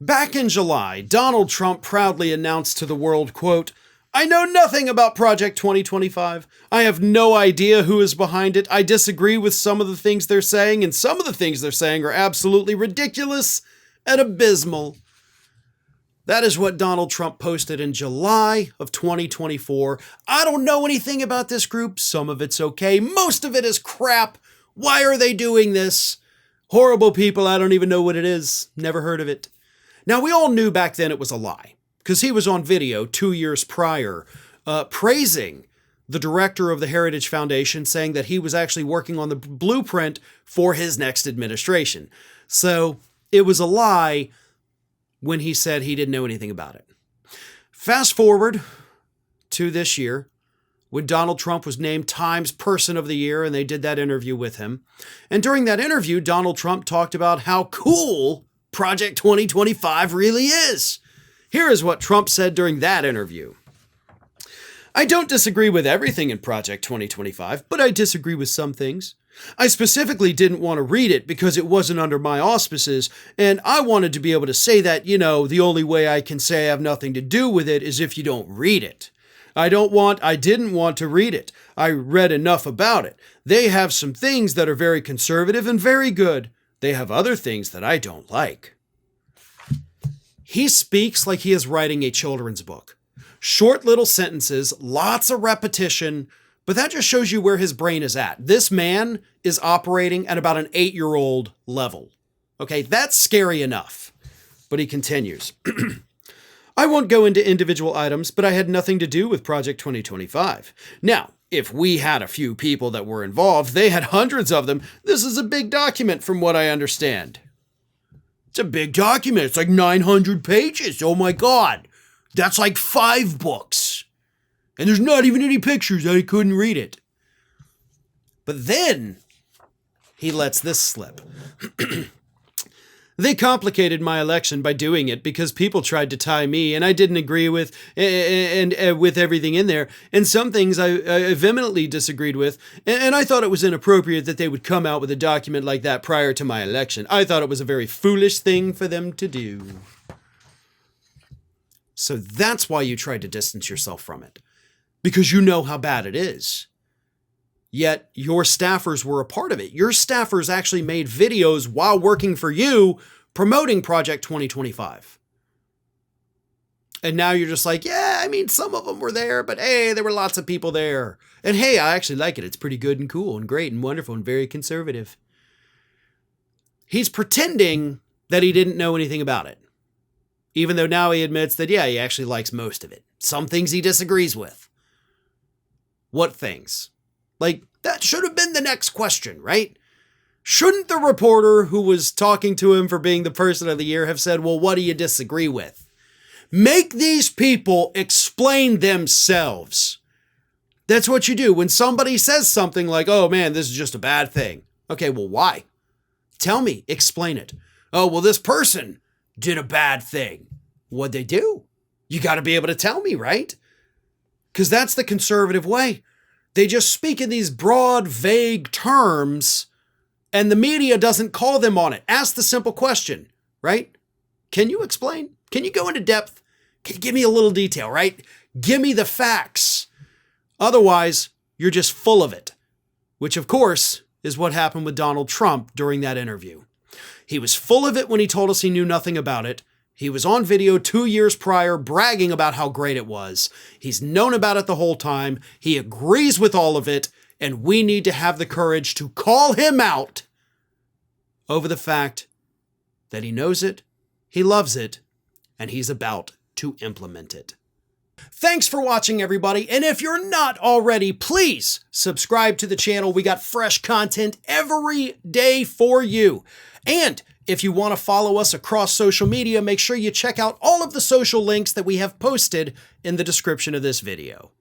Back in July, Donald Trump proudly announced to the world, quote, "I know nothing about Project 2025. I have no idea who is behind it. I disagree with some of the things they're saying, and some of the things they're saying are absolutely ridiculous and abysmal." That is what Donald Trump posted in July of 2024. I don't know anything about this group. Some of it's okay. Most of it is crap. Why are they doing this? Horrible people. I don't even know what it is. Never heard of it. Now, we all knew back then it was a lie, because he was on video 2 years prior praising the director of the Heritage Foundation, saying that he was actually working on the blueprint for his next administration. So it was a lie when he said he didn't know anything about it. Fast forward to this year, when Donald Trump was named Times Person of the Year, and they did that interview with him. And during that interview, Donald Trump talked about how cool Project 2025 really is. Here is what Trump said during that interview. "I don't disagree with everything in Project 2025, but I disagree with some things. I specifically didn't want to read it because it wasn't under my auspices, and I wanted to be able to say that, the only way I can say I have nothing to do with it is if you don't read it. I didn't want to read it. I read enough about it. They have some things that are very conservative and very good. They have other things that I don't like." He speaks like he is writing a children's book. Short little sentences, lots of repetition, but that just shows you where his brain is at. This man is operating at about an 8-year-old level. Okay, that's scary enough. But he continues. "I won't go into individual items, but I had nothing to do with Project 2025. Now, if we had a few people that were involved, they had hundreds of them. This is a big document from what I understand." It's a big document. It's like 900 pages. Oh my God. That's like 5 books. And there's not even any pictures. I couldn't read it. But then he lets this slip. "They complicated my election by doing it because people tried to tie me, and I didn't agree with with everything in there. And some things I vehemently disagreed with, and I thought it was inappropriate that they would come out with a document like that prior to my election. I thought it was a very foolish thing for them to do." So that's why you tried to distance yourself from it, because you know how bad it is. Yet your staffers were a part of it. Your staffers actually made videos while working for you promoting Project 2025. And now you're just like, yeah, some of them were there, but hey, there were lots of people there. And hey, I actually like it. It's pretty good and cool and great and wonderful and very conservative. He's pretending that he didn't know anything about it, even though now he admits that, yeah, he actually likes most of it. Some things he disagrees with. What things? Like, that should have been the next question, right? Shouldn't the reporter who was talking to him for being the Person of the Year have said, well, what do you disagree with? Make these people explain themselves. That's what you do. When somebody says something like, oh man, this is just a bad thing. Okay, well, why? Tell me, explain it. Oh, well, this person did a bad thing. What'd they do? You got to be able to tell me, right? Because that's the conservative way. They just speak in these broad, vague terms, and the media doesn't call them on it. Ask the simple question, right? Can you explain? Can you go into depth? Can you give me a little detail, right? Give me the facts. Otherwise, you're just full of it, which of course is what happened with Donald Trump during that interview. He was full of it when he told us he knew nothing about it. He was on video 2 years prior bragging about how great it was. He's known about it the whole time. He agrees with all of it, and we need to have the courage to call him out over the fact that he knows it, he loves it, and he's about to implement it. Thanks for watching, everybody. And if you're not already, please subscribe to the channel. We got fresh content every day for you. And if you want to follow us across social media, make sure you check out all of the social links that we have posted in the description of this video.